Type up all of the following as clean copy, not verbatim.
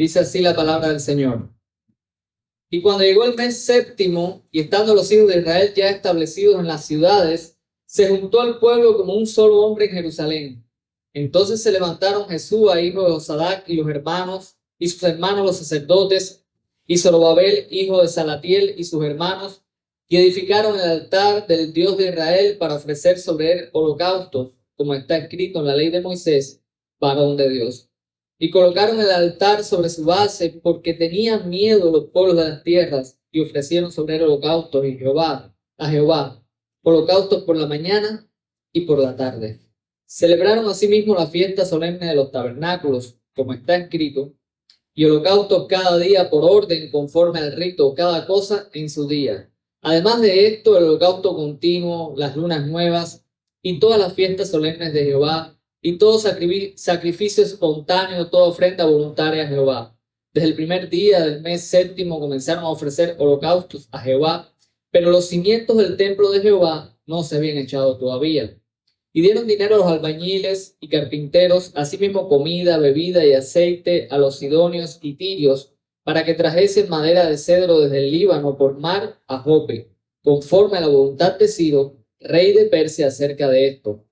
Dice así la palabra del Señor. Y cuando llegó el mes séptimo, y estando los hijos de Israel ya establecidos en las ciudades, se juntó al pueblo como un solo hombre en Jerusalén. Entonces se levantaron Jesúa, hijo de Josadac, y los hermanos, y sus hermanos los sacerdotes, y Zorobabel, hijo de Salatiel, y sus hermanos, y edificaron el altar del Dios de Israel para ofrecer sobre él holocaustos, como está escrito en la ley de Moisés, varón de Dios. Y colocaron el altar sobre su base porque tenían miedo los pueblos de las tierras, y ofrecieron sobre él holocaustos a Jehová, holocaustos por la mañana y por la tarde. Celebraron asimismo la fiesta solemne de los tabernáculos, como está escrito, y holocaustos cada día por orden conforme al rito, cada cosa en su día. Además de esto, el holocausto continuo, las lunas nuevas y todas las fiestas solemnes de Jehová, y todo sacrificio espontáneo, toda ofrenda voluntaria a Jehová. Desde el primer día del mes séptimo comenzaron a ofrecer holocaustos a Jehová, pero los cimientos del templo de Jehová no se habían echado todavía. Y dieron dinero a los albañiles y carpinteros, asimismo comida, bebida y aceite a los sidonios y tirios, para que trajesen madera de cedro desde el Líbano por mar a Jope, conforme a la voluntad de Ciro, rey de Persia, acerca de esto.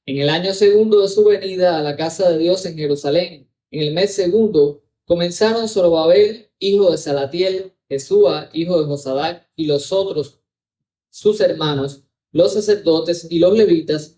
En el año segundo de su venida a la casa de Dios en Jerusalén, en el mes segundo, comenzaron Zorobabel, hijo de Salatiel, Jesúa, hijo de Josadac, y los otros, sus hermanos, los sacerdotes y los levitas,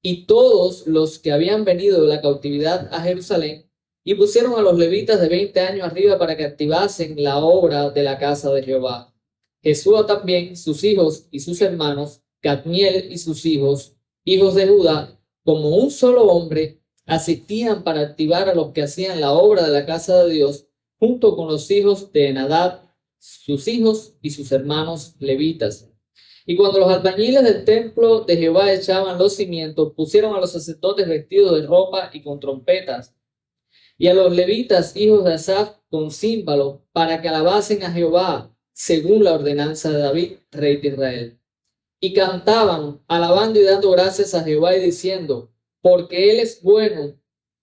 y todos los que habían venido de la cautividad a Jerusalén, y pusieron a los levitas de 20 años arriba para que activasen la obra de la casa de Jehová. Jesúa también, sus hijos y sus hermanos, Cadmiel y sus hijos, hijos de Judá, como un solo hombre, asistían para activar a los que hacían la obra de la casa de Dios, junto con los hijos de Enadab, sus hijos y sus hermanos levitas. Y cuando los albañiles del templo de Jehová echaban los cimientos, pusieron a los sacerdotes vestidos de ropa y con trompetas, y a los levitas, hijos de Asaf, con címbalos, para que alabasen a Jehová, según la ordenanza de David, rey de Israel. Y cantaban, alabando y dando gracias a Jehová y diciendo, porque Él es bueno,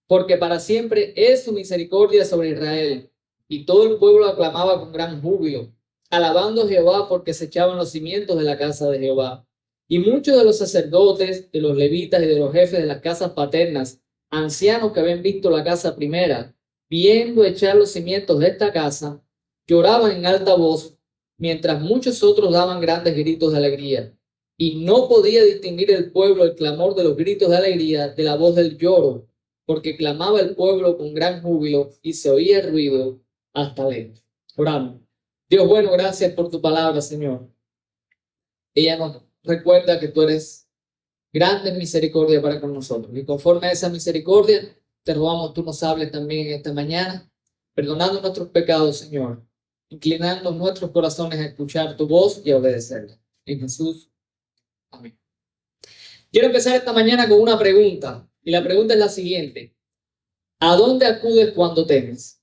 porque para siempre es su misericordia sobre Israel. Y todo el pueblo aclamaba con gran júbilo, alabando a Jehová porque se echaban los cimientos de la casa de Jehová. Y muchos de los sacerdotes, de los levitas y de los jefes de las casas paternas, ancianos que habían visto la casa primera, viendo echar los cimientos de esta casa, lloraban en alta voz, mientras muchos otros daban grandes gritos de alegría. Y no podía distinguir el pueblo el clamor de los gritos de alegría de la voz del lloro, porque clamaba el pueblo con gran júbilo y se oía el ruido hasta lejos. Oramos. Dios bueno, gracias por tu palabra, Señor. Ella nos recuerda que tú eres grande en misericordia para con nosotros. Y conforme a esa misericordia, te rogamos tú nos hables también en esta mañana, perdonando nuestros pecados, Señor, inclinando nuestros corazones a escuchar tu voz y a obedecerla. En Jesús. Amén. Quiero empezar esta mañana con una pregunta. Y la pregunta es la siguiente. ¿A dónde acudes cuando temes?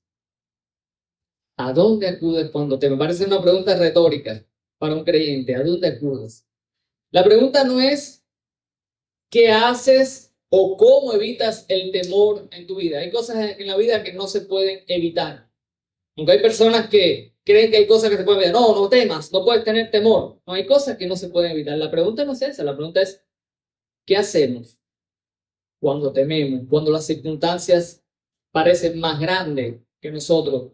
¿A dónde acudes cuando temes? Me parece una pregunta retórica para un creyente. ¿A dónde acudes? La pregunta no es qué haces o cómo evitas el temor en tu vida. Hay cosas en la vida que no se pueden evitar. Aunque hay personas que creen que hay cosas que se pueden evitar. No, no temas, no puedes tener temor. No, hay cosas que no se pueden evitar. La pregunta no es esa. La pregunta es ¿qué hacemos cuando tememos? Cuando las circunstancias parecen más grandes que nosotros.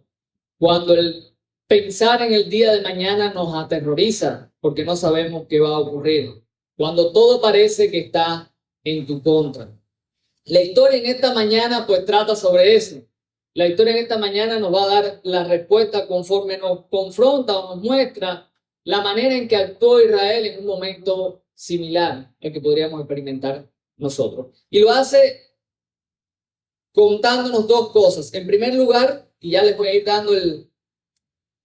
Cuando el pensar en el día de mañana nos aterroriza porque no sabemos qué va a ocurrir. Cuando todo parece que está en tu contra. La historia en esta mañana pues trata sobre eso. La historia en esta mañana nos va a dar la respuesta conforme nos confronta o nos muestra la manera en que actuó Israel en un momento similar al que podríamos experimentar nosotros. Y lo hace contándonos dos cosas. En primer lugar, y ya les voy a ir dando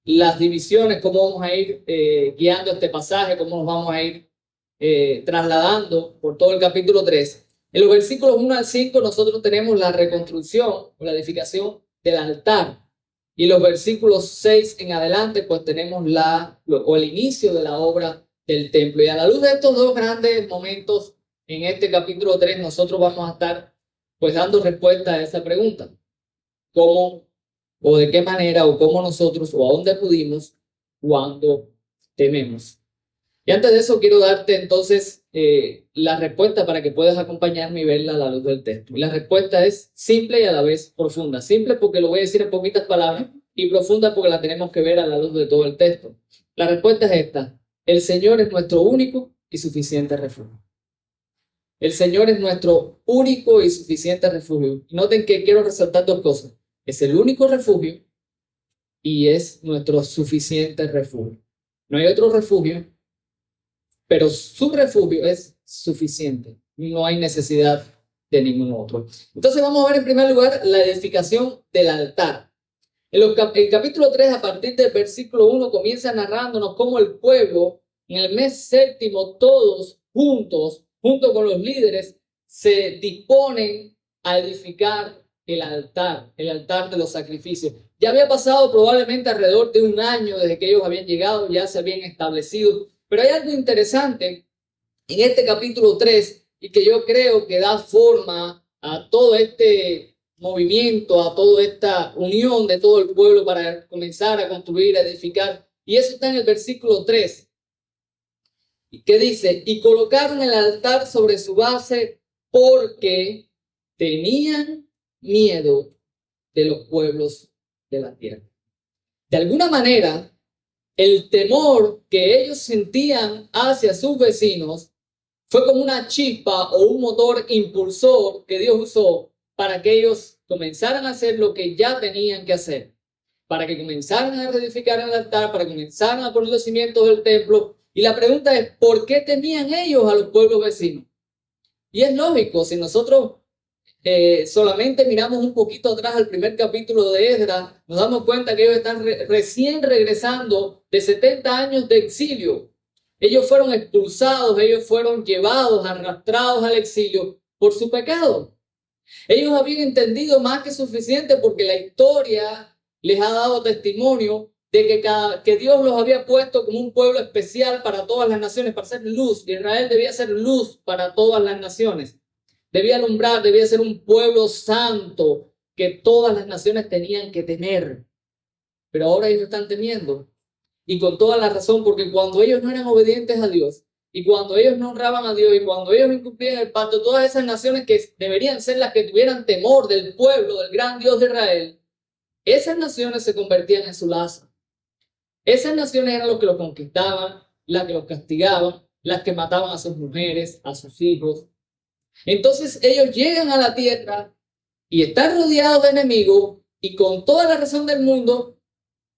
las divisiones, cómo vamos a ir guiando este pasaje, cómo nos vamos a ir trasladando por todo el capítulo 3. En los versículos 1 al 5 nosotros tenemos la reconstrucción o la edificación del altar. Y en los versículos 6 en adelante pues tenemos el inicio de la obra del templo. Y a la luz de estos dos grandes momentos en este capítulo 3 nosotros vamos a estar pues dando respuesta a esa pregunta. ¿Cómo o de qué manera o cómo nosotros o a dónde acudimos cuando tememos. Y antes de eso quiero darte entonces la respuesta para que puedas acompañarme y verla a la luz del texto. Y la respuesta es simple y a la vez profunda. Simple porque lo voy a decir en poquitas palabras y profunda porque la tenemos que ver a la luz de todo el texto. La respuesta es esta: el Señor es nuestro único y suficiente refugio. El Señor es nuestro único y suficiente refugio. Noten que quiero resaltar dos cosas. Es el único refugio y es nuestro suficiente refugio. No hay otro refugio, pero su refugio es suficiente. No hay necesidad de ningún otro. Entonces vamos a ver en primer lugar la edificación del altar. El capítulo 3, a partir del versículo 1, comienza narrándonos cómo el pueblo, en el mes séptimo, todos juntos, junto con los líderes, se disponen a edificar el altar de los sacrificios. Ya había pasado probablemente alrededor de un año desde que ellos habían llegado, ya se habían establecido. Pero hay algo interesante en este capítulo 3 y que yo creo que da forma a todo este movimiento, a toda esta unión de todo el pueblo para comenzar a construir, a edificar. Y eso está en el versículo 3, que dice: y colocaron el altar sobre su base porque tenían miedo de los pueblos de la tierra. De alguna manera, el temor que ellos sentían hacia sus vecinos fue como una chispa o un motor impulsor que Dios usó para que ellos comenzaran a hacer lo que ya tenían que hacer, para que comenzaran a reedificar el altar, para que comenzaran a poner los cimientos del templo. Y la pregunta es, ¿por qué temían ellos a los pueblos vecinos? Y es lógico, si nosotros solamente miramos un poquito atrás al primer capítulo de Esdras, nos damos cuenta que ellos están recién regresando de 70 años de exilio. Ellos fueron expulsados, ellos fueron llevados, arrastrados al exilio por su pecado. Ellos habían entendido más que suficiente porque la historia les ha dado testimonio de que Dios los había puesto como un pueblo especial para todas las naciones, para ser luz. Israel debía ser luz para todas las naciones. Debía alumbrar, debía ser un pueblo santo que todas las naciones tenían que tener. Pero ahora ellos están temiendo. Y con toda la razón, porque cuando ellos no eran obedientes a Dios, y cuando ellos no honraban a Dios, y cuando ellos incumplían el pacto, todas esas naciones que deberían ser las que tuvieran temor del pueblo, del gran Dios de Israel, esas naciones se convertían en su lazo. Esas naciones eran los que los conquistaban, las que los castigaban, las que mataban a sus mujeres, a sus hijos. Entonces ellos llegan a la tierra y están rodeados de enemigos, y con toda la razón del mundo,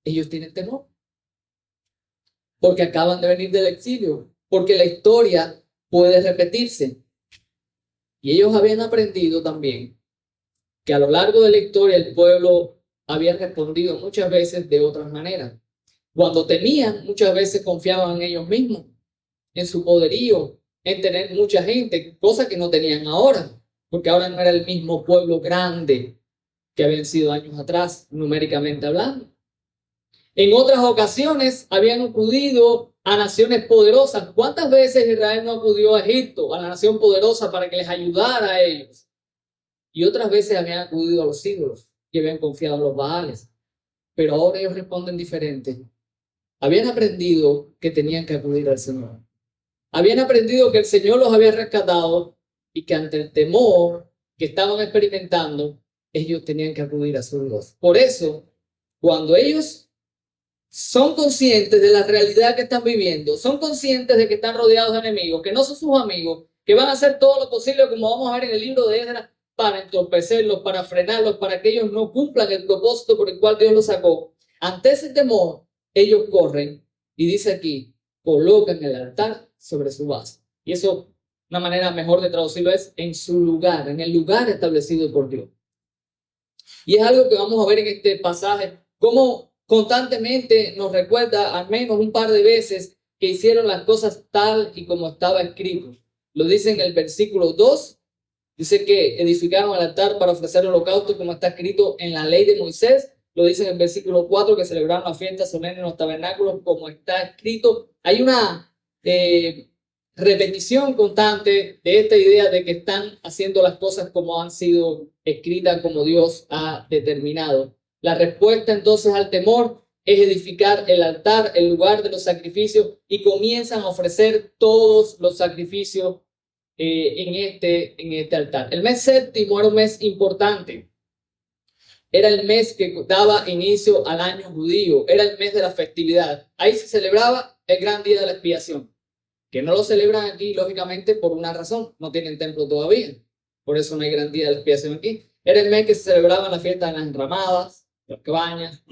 ellos tienen temor. Porque acaban de venir del exilio, porque la historia puede repetirse. Y ellos habían aprendido también que a lo largo de la historia el pueblo había respondido muchas veces de otras maneras. Cuando temían, muchas veces confiaban en ellos mismos, en su poderío, en tener mucha gente, cosa que no tenían ahora, porque ahora no era el mismo pueblo grande que habían sido años atrás, numéricamente hablando. En otras ocasiones habían acudido a naciones poderosas. ¿Cuántas veces Israel no acudió a Egipto, a la nación poderosa, para que les ayudara a ellos? Y otras veces habían acudido a los ídolos y habían confiado en los Baales. Pero ahora ellos responden diferente. Habían aprendido que tenían que acudir al Señor. Habían aprendido que el Señor los había rescatado y que ante el temor que estaban experimentando, ellos tenían que acudir a su Dios. Por eso, cuando ellos son conscientes de la realidad que están viviendo, son conscientes de que están rodeados de enemigos, que no son sus amigos, que van a hacer todo lo posible, como vamos a ver en el libro de Esdras, para entorpecerlos, para frenarlos, para que ellos no cumplan el propósito por el cual Dios los sacó. Ante ese temor, ellos corren, y dice aquí, colocan el altar sobre su base. Y eso, una manera mejor de traducirlo es en su lugar, en el lugar establecido por Dios. Y es algo que vamos a ver en este pasaje, cómo constantemente nos recuerda al menos un par de veces que hicieron las cosas tal y como estaba escrito. Lo dice en el versículo 2, dice que edificaron el altar para ofrecer holocausto como está escrito en la ley de Moisés. Lo dice en el versículo 4, que celebraron la fiesta solemne en los tabernáculos como está escrito. Hay una repetición constante de esta idea de que están haciendo las cosas como han sido escritas, como Dios ha determinado. La respuesta entonces al temor es edificar el altar, el lugar de los sacrificios, y comienzan a ofrecer todos los sacrificios en este altar. El mes séptimo era un mes importante. Era el mes que daba inicio al año judío. Era el mes de la festividad. Ahí se celebraba el gran día de la expiación, que no lo celebran aquí, lógicamente, por una razón. No tienen templo todavía. Por eso no hay gran día de la expiación aquí. Era el mes que se celebraba la fiesta de las enramadas, las cabañas.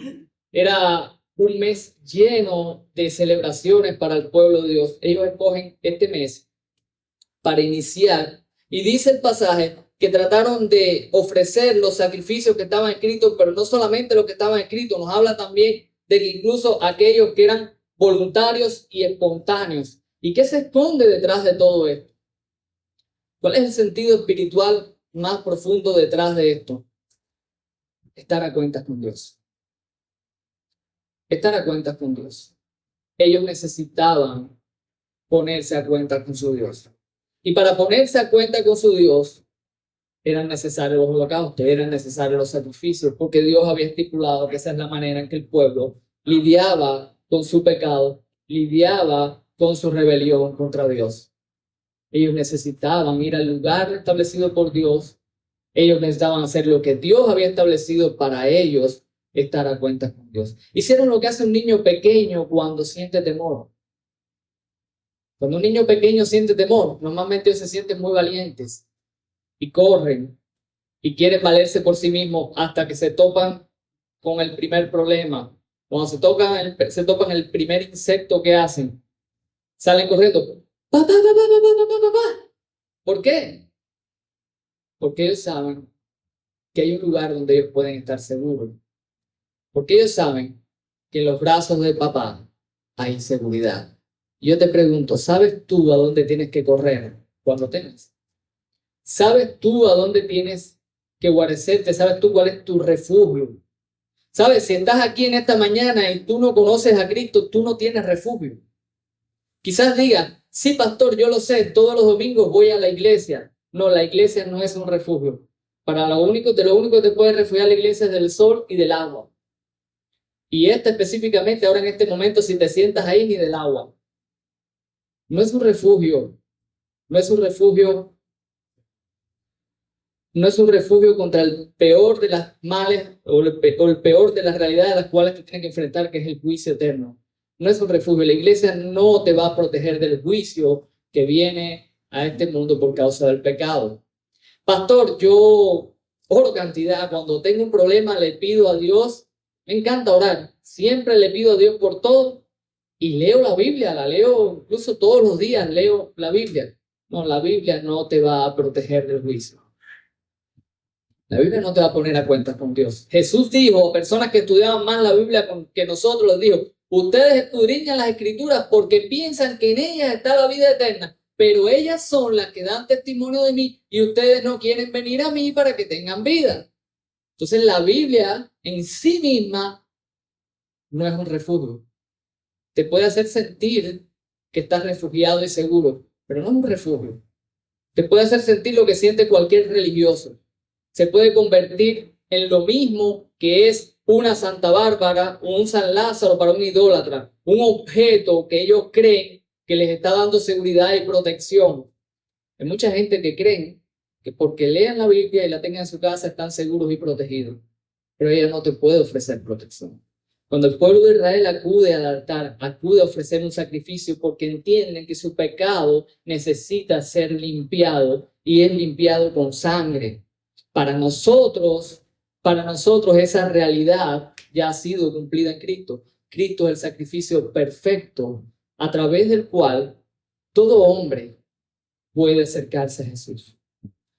Era un mes lleno de celebraciones para el pueblo de Dios. Ellos escogen este mes para iniciar. Y dice el pasaje que trataron de ofrecer los sacrificios que estaban escritos, pero no solamente lo que estaban escritos, nos habla también de que incluso aquellos que eran voluntarios y espontáneos. ¿Y qué se esconde detrás de todo esto? ¿Cuál es el sentido espiritual más profundo detrás de esto? Estar a cuentas con Dios. Estar a cuentas con Dios. Ellos necesitaban ponerse a cuentas con su Dios. Y para ponerse a cuenta con su Dios, eran necesarios los holocaustos, eran necesarios los sacrificios, porque Dios había estipulado que esa es la manera en que el pueblo lidiaba con su pecado, lidiaba con su rebelión contra Dios. Ellos necesitaban ir al lugar establecido por Dios. Ellos necesitaban hacer lo que Dios había establecido para ellos, estar a cuentas con Dios. Hicieron lo que hace un niño pequeño cuando siente temor. Cuando un niño pequeño siente temor, normalmente ellos se sienten muy valientes y corren y quieren valerse por sí mismos hasta que se topan con el primer problema. Cuando se topan el primer insecto que hacen, salen corriendo. ¡Pa, pa, pa, pa, pa, pa, pa, pa! ¿Por qué? Porque ellos saben que hay un lugar donde ellos pueden estar seguros. Porque ellos saben que en los brazos de papá hay seguridad. Yo te pregunto, ¿sabes tú a dónde tienes que correr cuando temes? ¿Sabes tú a dónde tienes que guarecerte? ¿Sabes tú cuál es tu refugio? ¿Sabes? Si estás aquí en esta mañana y tú no conoces a Cristo, tú no tienes refugio. Quizás digas, sí, pastor, yo lo sé, todos los domingos voy a la iglesia. No, la iglesia no es un refugio. Para lo único que te puede refugiar la iglesia es del sol y del agua. Y específicamente ahora en este momento, si te sientas ahí, ni del agua. No es un refugio. No es un refugio. No es un refugio contra el peor de las males o el peor de las realidades a las cuales te tienes que enfrentar, que es el juicio eterno. No es un refugio. La iglesia no te va a proteger del juicio que viene a este mundo por causa del pecado. Pastor, yo oro cantidad. Cuando tengo un problema le pido a Dios. Me encanta orar. Siempre le pido a Dios por todo. Y leo la Biblia. La leo incluso todos los días. Leo la Biblia. No, la Biblia no te va a proteger del juicio. La Biblia no te va a poner a cuentas con Dios. Jesús dijo, personas que estudiaban más la Biblia que nosotros, les dijo, ustedes escudriñan las escrituras porque piensan que en ellas está la vida eterna, pero ellas son las que dan testimonio de mí y ustedes no quieren venir a mí para que tengan vida. Entonces la Biblia en sí misma no es un refugio. Te puede hacer sentir que estás refugiado y seguro, pero no es un refugio. Te puede hacer sentir lo que siente cualquier religioso. Se puede convertir en lo mismo que es una Santa Bárbara o un San Lázaro para un idólatra, un objeto que ellos creen que les está dando seguridad y protección. Hay mucha gente que creen que porque lean la Biblia y la tengan en su casa están seguros y protegidos, pero ella no te puede ofrecer protección. Cuando el pueblo de Israel acude al altar, acude a ofrecer un sacrificio porque entienden que su pecado necesita ser limpiado y es limpiado con sangre. Para nosotros esa realidad ya ha sido cumplida en Cristo. Cristo es el sacrificio perfecto a través del cual todo hombre puede acercarse a Jesús.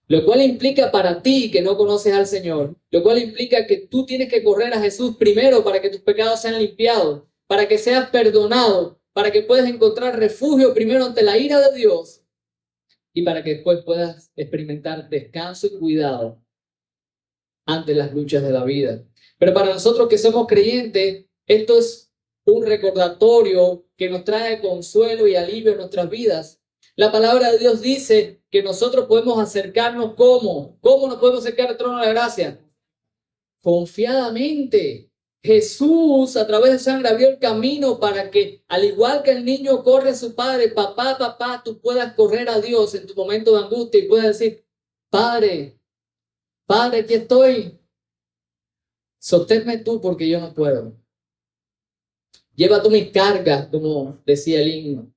Lo cual implica para ti que no conoces al Señor, lo cual implica que tú tienes que correr a Jesús primero para que tus pecados sean limpiados, para que seas perdonado, para que puedas encontrar refugio primero ante la ira de Dios y para que después puedas experimentar descanso y cuidado ante las luchas de la vida. Pero para nosotros que somos creyentes, esto es un recordatorio que nos trae consuelo y alivio en nuestras vidas. La palabra de Dios dice que nosotros podemos acercarnos ¿cómo? ¿Cómo nos podemos acercar al trono de la gracia? confiadamente. Jesús a través de sangre abrió el camino para que, al igual que el niño corre a su padre, papá, papá, tú puedas correr a Dios en tu momento de angustia y puedas decir, Padre, Padre, aquí estoy. Sosténme tú porque yo no puedo. Lleva tú mis cargas, como decía el himno.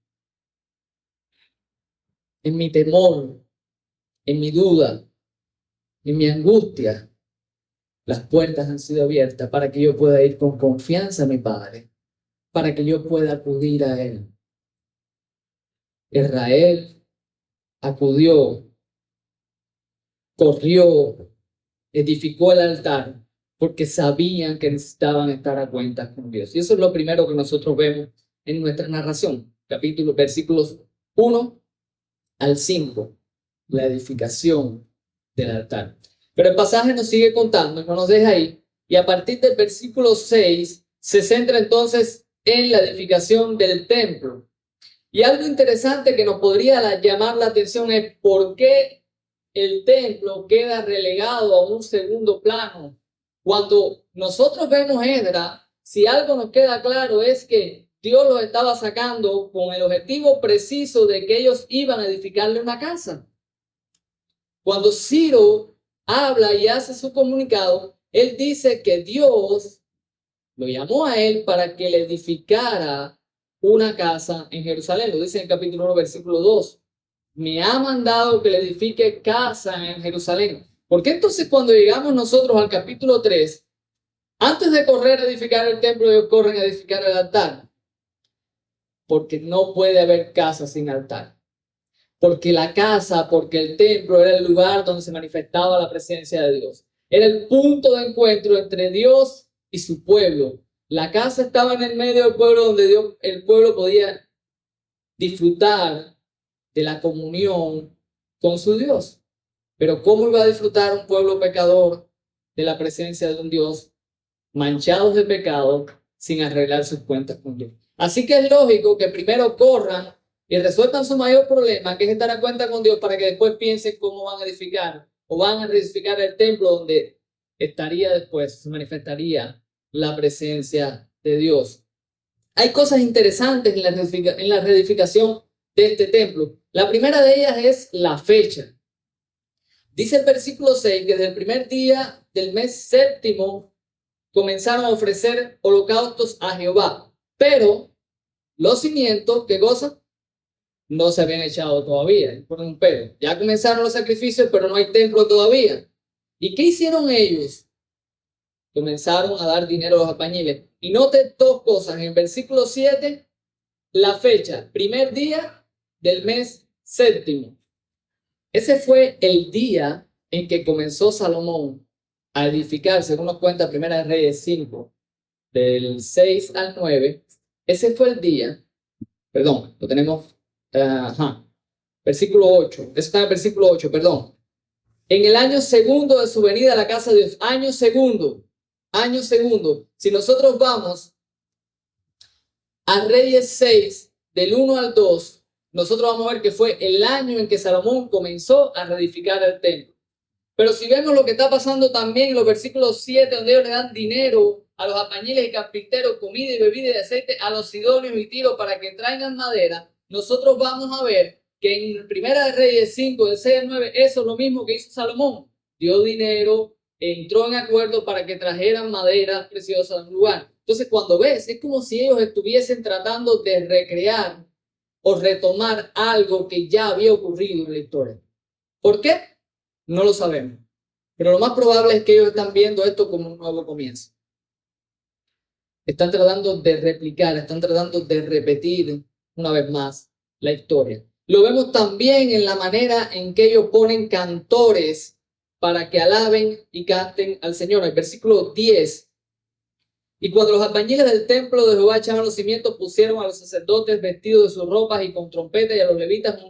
En mi temor, en mi duda, en mi angustia, las puertas han sido abiertas para que yo pueda ir con confianza a mi Padre, para que yo pueda acudir a Él. Israel acudió, corrió, edificó el altar, porque sabían que necesitaban estar a cuentas con Dios. Y eso es lo primero que nosotros vemos en nuestra narración, versículos 1 al 5, la edificación del altar. Pero el pasaje nos sigue contando, no nos deja ahí, y a partir del versículo 6 se centra entonces en la edificación del templo. Y algo interesante que nos podría llamar la atención es por qué el templo queda relegado a un segundo plano. Cuando nosotros vemos Esdras, si algo nos queda claro es que Dios los estaba sacando con el objetivo preciso de que ellos iban a edificarle una casa. Cuando Ciro habla y hace su comunicado, él dice que Dios lo llamó a él para que le edificara una casa en Jerusalén. Lo dice en el capítulo 1, versículo 2. Me ha mandado que le edifique casa en Jerusalén. ¿Por qué entonces cuando llegamos nosotros al capítulo 3, antes de correr a edificar el templo, ellos corren a edificar el altar? Porque no puede haber casa sin altar. Porque la casa, porque el templo era el lugar donde se manifestaba la presencia de Dios. Era el punto de encuentro entre Dios y su pueblo. La casa estaba en el medio del pueblo donde el pueblo podía disfrutar de la comunión con su Dios. Pero ¿cómo iba a disfrutar un pueblo pecador de la presencia de un Dios manchados de pecado sin arreglar sus cuentas con Dios? Así que es lógico que primero corran y resuelvan su mayor problema, que es estar a cuenta con Dios, para que después piensen cómo van a edificar o van a reedificar el templo donde estaría después, se manifestaría la presencia de Dios. Hay cosas interesantes en la reedificación de este templo. La primera de ellas es la fecha. Dice el versículo 6 que desde el primer día del mes séptimo comenzaron a ofrecer holocaustos a Jehová, pero los cimientos, ¿qué cosa? No se habían echado todavía, por un pero. Ya comenzaron los sacrificios, pero no hay templo todavía. ¿Y qué hicieron ellos? Comenzaron a dar dinero a los albañiles. Y note dos cosas. En el versículo 7, la fecha, primer día del mes séptimo. Ese fue el día en que comenzó Salomón a edificar, según nos cuenta Primera de Reyes 5, del 6 al 9. Ese fue el día, perdón, lo tenemos, versículo 8, eso está en el versículo 8, perdón. En el año segundo de su venida a la casa de Dios, año segundo. Si nosotros vamos a Reyes 6, del 1 al 2, nosotros vamos a ver que fue el año en que Salomón comenzó a reedificar el templo. Pero si vemos lo que está pasando también en los versículos 7, donde ellos le dan dinero a los albañiles y carpinteros, comida y bebida y aceite a los sidonios y tiros para que traigan madera, nosotros vamos a ver que en Primera de Reyes 5, del 6 al 9, eso es lo mismo que hizo Salomón. Dio dinero, entró en acuerdo para que trajeran madera preciosa de un lugar. Entonces, cuando ves, es como si ellos estuviesen tratando de recrear o retomar algo que ya había ocurrido en la historia. ¿Por qué? No lo sabemos. Pero lo más probable es que ellos están viendo esto como un nuevo comienzo. Están tratando de replicar, están tratando de repetir una vez más la historia. Lo vemos también en la manera en que ellos ponen cantores para que alaben y canten al Señor. El versículo 10. Y cuando los albañiles del templo de Jehová echaban los cimientos, pusieron a los sacerdotes vestidos de sus ropas y con trompetas, y a los levitas,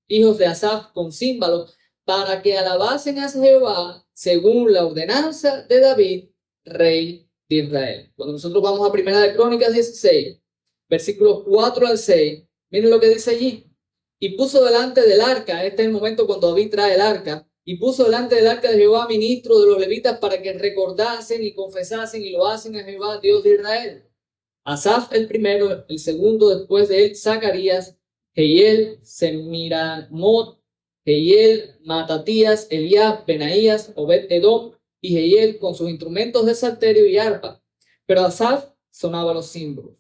hijos de Asaf, con címbalos, para que alabasen a Jehová según la ordenanza de David, rey de Israel. Cuando nosotros vamos a Primera de Crónicas 16, versículos 4 al 6, miren lo que dice allí. Y puso delante del arca, este es el momento cuando David trae el arca, y puso delante del arca de Jehová ministros de los levitas para que recordasen y confesasen y lo hacen a Jehová, Dios de Israel. Asaf el primero, el segundo después de él, Zacarías, Jehiel, Semiramot, Jehiel, Matatías, Eliab, Benaías, Obed-edom y Jehiel con sus instrumentos de salterio y arpa. Pero Asaf sonaba los símbolos.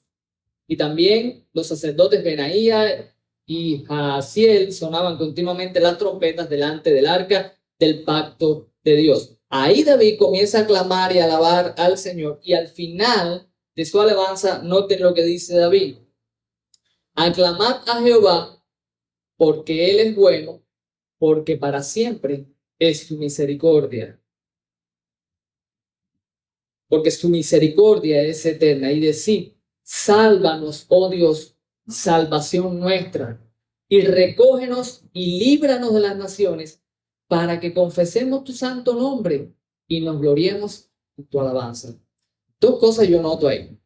Y también los sacerdotes Benaías y Jaasiel sonaban continuamente las trompetas delante del arca del pacto de Dios. Ahí David comienza a clamar y a alabar al Señor, y al final de su alabanza, noten lo que dice David: aclamad a Jehová porque Él es bueno, porque para siempre es su misericordia. Porque su misericordia es eterna. Y decid: sálvanos, oh Dios, salvación nuestra, y recógenos y líbranos de las naciones, para que confesemos tu santo nombre y nos gloriemos en tu alabanza. Dos cosas yo noto ahí.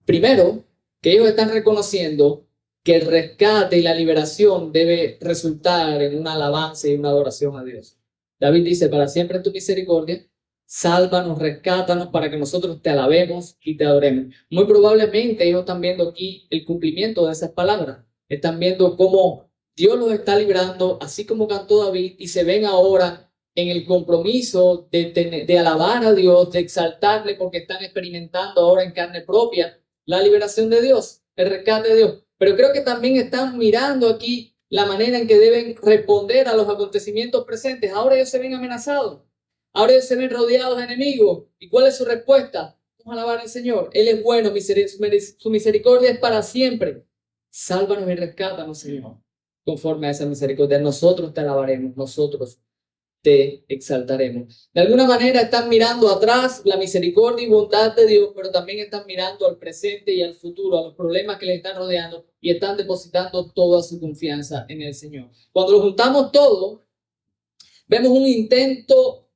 Primero, que ellos están reconociendo que el rescate y la liberación debe resultar en una alabanza y una adoración a Dios. David dice: para siempre es tu misericordia, sálvanos, rescátanos para que nosotros te alabemos y te adoremos. Muy probablemente ellos están viendo aquí el cumplimiento de esas palabras. Están viendo cómo Dios los está librando, así como cantó David, y se ven ahora en el compromiso de alabar a Dios, de exaltarle, porque están experimentando ahora en carne propia la liberación de Dios, el rescate de Dios. Pero creo que también están mirando aquí la manera en que deben responder a los acontecimientos presentes. Ahora ellos se ven amenazados. Ahora ellos se ven rodeados de enemigos. ¿Y cuál es su respuesta? Vamos a alabar al Señor. Él es bueno, su misericordia es para siempre. Sálvanos y rescátanos, Señor. Conforme a esa misericordia, nosotros te alabaremos, nosotros te exaltaremos. De alguna manera están mirando atrás la misericordia y bondad de Dios, pero también están mirando al presente y al futuro, a los problemas que les están rodeando, y están depositando toda su confianza en el Señor. Cuando lo juntamos todo, vemos un intento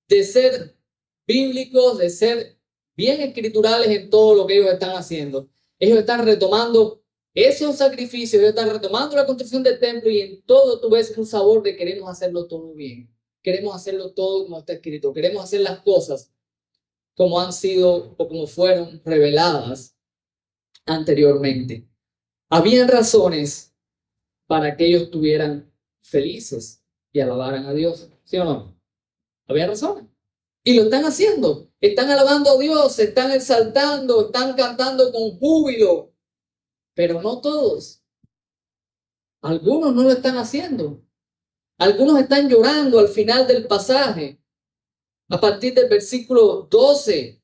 de ser bíblicos, de ser bien escriturales en todo lo que ellos están haciendo. Ellos están retomando esos sacrificios, ellos están retomando la construcción del templo, y en todo tú ves un sabor de queremos hacerlo todo bien. Queremos hacerlo todo como está escrito. Queremos hacer las cosas como han sido o como fueron reveladas anteriormente. Habían razones para que ellos estuvieran felices y alabaran a Dios, ¿sí o no? Había razones. Y lo están haciendo. Están alabando a Dios, están exaltando, están cantando con júbilo. Pero no todos. Algunos no lo están haciendo. Algunos están llorando al final del pasaje. A partir del versículo 12,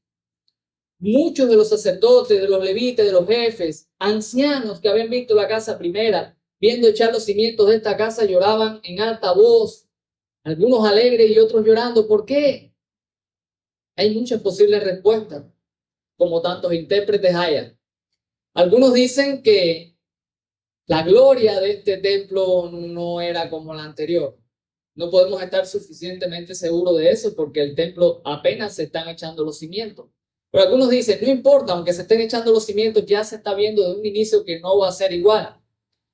muchos de los sacerdotes, de los levitas, de los jefes, ancianos que habían visto la casa primera, viendo echar los cimientos de esta casa, lloraban en alta voz. Algunos alegres y otros llorando. ¿Por qué? Hay muchas posibles respuestas, como tantos intérpretes haya. Algunos dicen que la gloria de este templo no era como la anterior. No podemos estar suficientemente seguros de eso porque el templo apenas se están echando los cimientos. Pero algunos dicen, no importa, aunque se estén echando los cimientos, ya se está viendo de un inicio que no va a ser igual.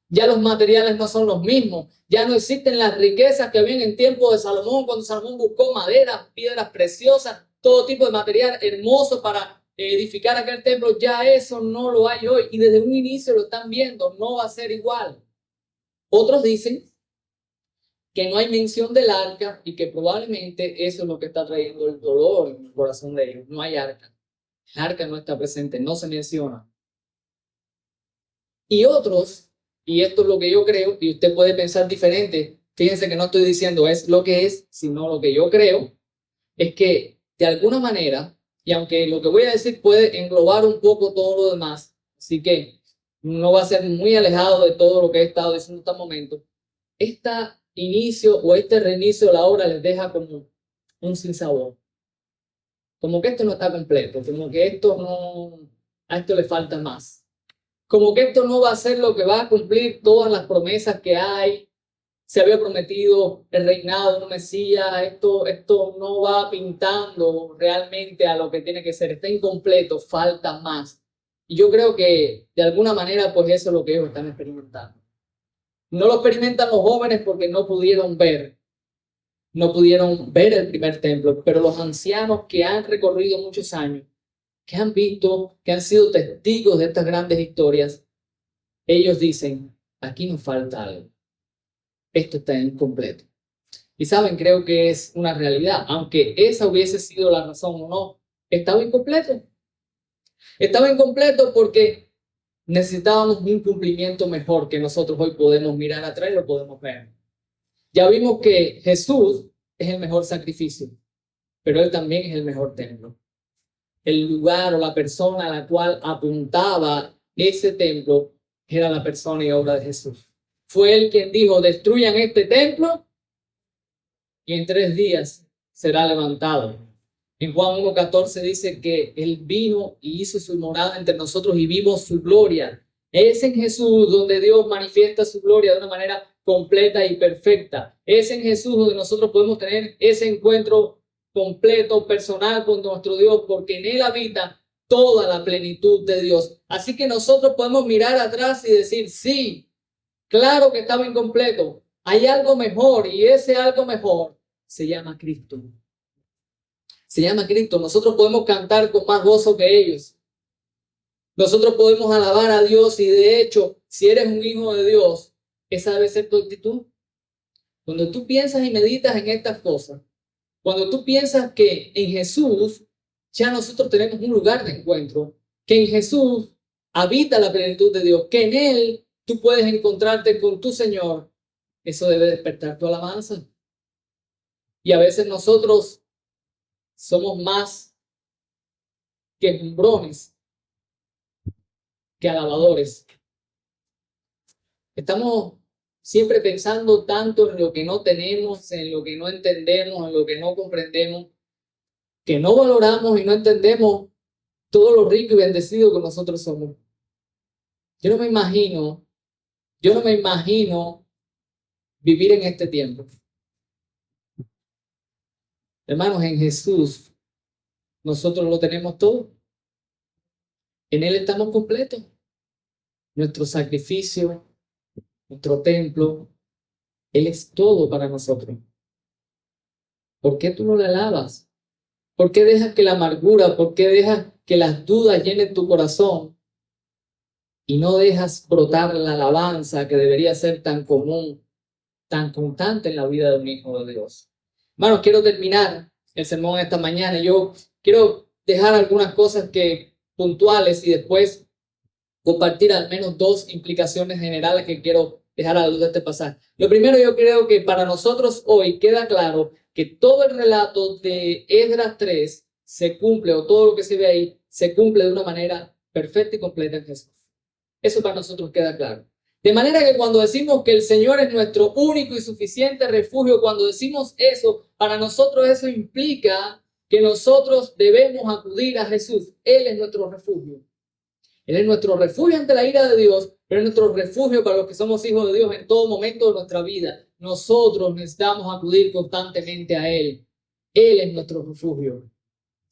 Ya los materiales no son los mismos. Ya no existen las riquezas que habían en tiempo de Salomón, cuando Salomón buscó madera, piedras preciosas, todo tipo de material hermoso para edificar aquel templo. Ya eso no lo hay hoy. Y desde un inicio lo están viendo, no va a ser igual. Otros dicen que no hay mención del arca y que probablemente eso es lo que está trayendo el dolor en el corazón de ellos. No hay arca. El arca no está presente, no se menciona. Y otros, y esto es lo que yo creo, y usted puede pensar diferente, fíjense que no estoy diciendo es lo que es, sino lo que yo creo, es que de alguna manera, y aunque lo que voy a decir puede englobar un poco todo lo demás, así que no va a ser muy alejado de todo lo que he estado diciendo hasta el momento, este inicio o este reinicio de la obra les deja como un sinsabor. Como que esto no está completo, como que esto no, a esto le falta más. Como que esto no va a ser lo que va a cumplir todas las promesas que hay. Se había prometido el reinado de un Mesías. Esto no va pintando realmente a lo que tiene que ser. Está incompleto, falta más. Y yo creo que de alguna manera pues eso es lo que ellos están experimentando. No lo experimentan los jóvenes porque no pudieron ver no pudieron ver el primer templo, pero los ancianos que han recorrido muchos años, que han visto, que han sido testigos de estas grandes historias, ellos dicen, aquí nos falta algo. Esto está incompleto. Y saben, creo que es una realidad, aunque esa hubiese sido la razón o no, estaba incompleto. Estaba incompleto porque necesitábamos un cumplimiento mejor que nosotros hoy podemos mirar atrás y lo podemos ver. Ya vimos que Jesús es el mejor sacrificio, pero Él también es el mejor templo. El lugar o la persona a la cual apuntaba ese templo era la persona y obra de Jesús. Fue Él quien dijo, destruyan este templo y en 3 días será levantado. En Juan 1:14 dice que Él vino y hizo su morada entre nosotros y vimos su gloria. Es en Jesús donde Dios manifiesta su gloria de una manera completa y perfecta. Es en Jesús donde nosotros podemos tener ese encuentro completo, personal con nuestro Dios, porque en Él habita toda la plenitud de Dios. Así que nosotros podemos mirar atrás y decir, sí, claro que estaba incompleto. Hay algo mejor y ese algo mejor se llama Cristo. Se llama Cristo. Nosotros podemos cantar con más gozo que ellos. Nosotros podemos alabar a Dios y de hecho, si eres un hijo de Dios, esa debe ser tu actitud. Cuando tú piensas y meditas en estas cosas, cuando tú piensas que en Jesús ya nosotros tenemos un lugar de encuentro, que en Jesús habita la plenitud de Dios, que en Él tú puedes encontrarte con tu Señor, eso debe despertar tu alabanza. Y a veces nosotros somos más quejumbrones que alabadores. Estamos siempre pensando tanto en lo que no tenemos, en lo que no entendemos, en lo que no comprendemos, que no valoramos y no entendemos todo lo rico y bendecido que nosotros somos. Yo no me imagino vivir en este tiempo. Hermanos, en Jesús nosotros lo tenemos todo. En Él estamos completos. Nuestro sacrificio, nuestro templo, Él es todo para nosotros. ¿Por qué tú no le alabas? ¿Por qué dejas que la amargura, por qué dejas que las dudas llenen tu corazón y no dejas brotar la alabanza que debería ser tan común, tan constante en la vida de un hijo de Dios? Hermanos, quiero terminar el sermón esta mañana y yo quiero dejar algunas cosas puntuales y después compartir al menos 2 implicaciones generales que quiero dejar a la luz de este pasaje. Lo primero, yo creo que para nosotros hoy queda claro que todo el relato de Esdras 3 se cumple, o todo lo que se ve ahí, se cumple de una manera perfecta y completa en Jesús. Eso para nosotros queda claro. De manera que cuando decimos que el Señor es nuestro único y suficiente refugio, cuando decimos eso, para nosotros eso implica que nosotros debemos acudir a Jesús. Él es nuestro refugio. Él es nuestro refugio ante la ira de Dios, pero es nuestro refugio para los que somos hijos de Dios en todo momento de nuestra vida. Nosotros necesitamos acudir constantemente a Él. Él es nuestro refugio.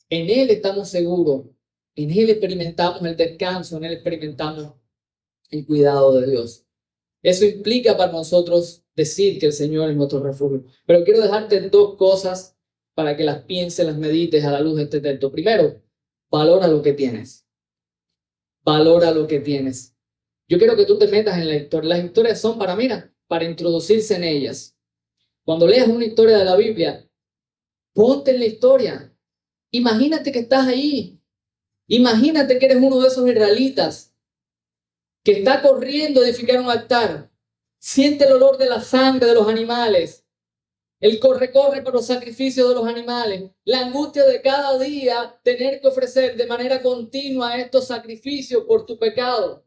En Él estamos seguros. En Él experimentamos el descanso. En Él experimentamos el cuidado de Dios. Eso implica para nosotros decir que el Señor es nuestro refugio. Pero quiero dejarte 2 cosas para que las pienses, las medites a la luz de este texto. Primero, valora lo que tienes. Valora lo que tienes. Yo quiero que tú te metas en la historia. Las historias son para introducirse en ellas. Cuando leas una historia de la Biblia, ponte en la historia. Imagínate que estás ahí. Imagínate que eres uno de esos israelitas que está corriendo a edificar un altar. Siente el olor de la sangre de los animales. El corre por los sacrificios de los animales, la angustia de cada día tener que ofrecer de manera continua estos sacrificios por tu pecado.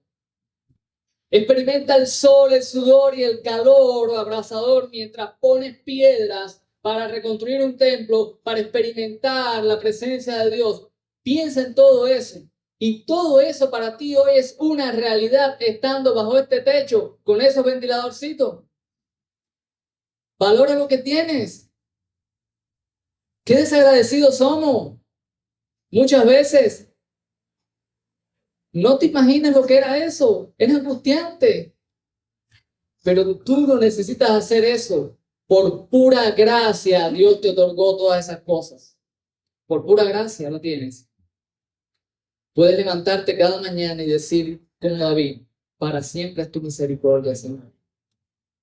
Experimenta el sol, el sudor y el calor abrasador mientras pones piedras para reconstruir un templo, para experimentar la presencia de Dios. Piensa en todo eso. Y todo eso para ti hoy es una realidad estando bajo este techo con esos ventiladorcitos. Valora lo que tienes. Qué desagradecidos somos. Muchas veces no te imaginas lo que era eso. Era angustiante. Pero tú no necesitas hacer eso. Por pura gracia Dios te otorgó todas esas cosas. Por pura gracia lo tienes. Puedes levantarte cada mañana y decir como David, para siempre es tu misericordia, Señor.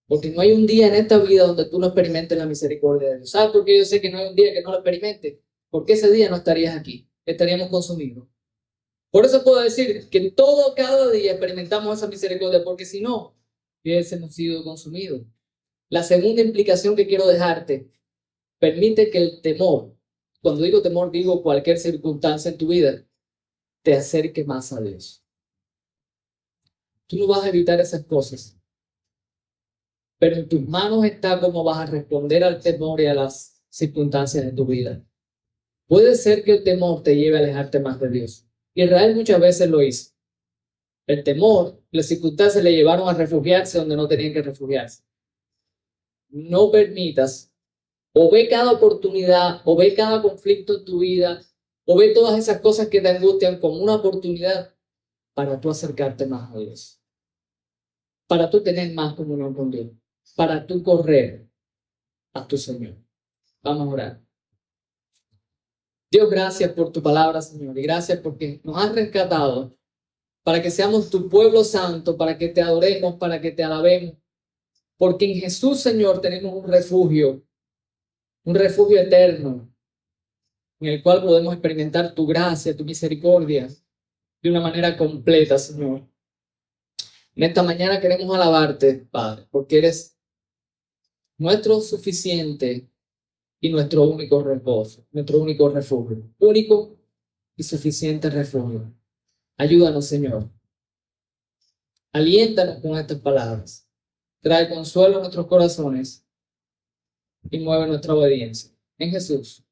Porque no hay un día en esta vida donde tú no experimentes la misericordia de Dios. ¿Sabes por qué yo sé que no hay un día que no lo experimente? Porque ese día no estarías aquí, estaríamos consumidos. Por eso puedo decir que cada día experimentamos esa misericordia, porque si no, hubiésemos sido consumidos. La segunda implicación que quiero dejarte, permite que el temor, cuando digo temor, digo cualquier circunstancia en tu vida, te acerque más a Dios. Tú no vas a evitar esas cosas, pero en tus manos está cómo vas a responder al temor y a las circunstancias de tu vida. Puede ser que el temor te lleve a alejarte más de Dios. Israel muchas veces lo hizo. El temor, las circunstancias le llevaron a refugiarse donde no tenían que refugiarse. No permitas, o ve cada oportunidad, o ve cada conflicto en tu vida, o ve todas esas cosas que te angustian como una oportunidad para tú acercarte más a Dios, para tú tener más comunión con Dios, para tú correr a tu Señor. Vamos a orar. Dios, gracias por tu palabra, Señor, y gracias porque nos has rescatado para que seamos tu pueblo santo, para que te adoremos, para que te alabemos, porque en Jesús, Señor, tenemos un refugio eterno, en el cual podemos experimentar tu gracia, tu misericordia, de una manera completa, Señor. En esta mañana queremos alabarte, Padre, porque eres nuestro suficiente y nuestro único reposo, nuestro único refugio, único y suficiente refugio. Ayúdanos, Señor. Aliéntanos con estas palabras. Trae consuelo a nuestros corazones y mueve nuestra obediencia. En Jesús.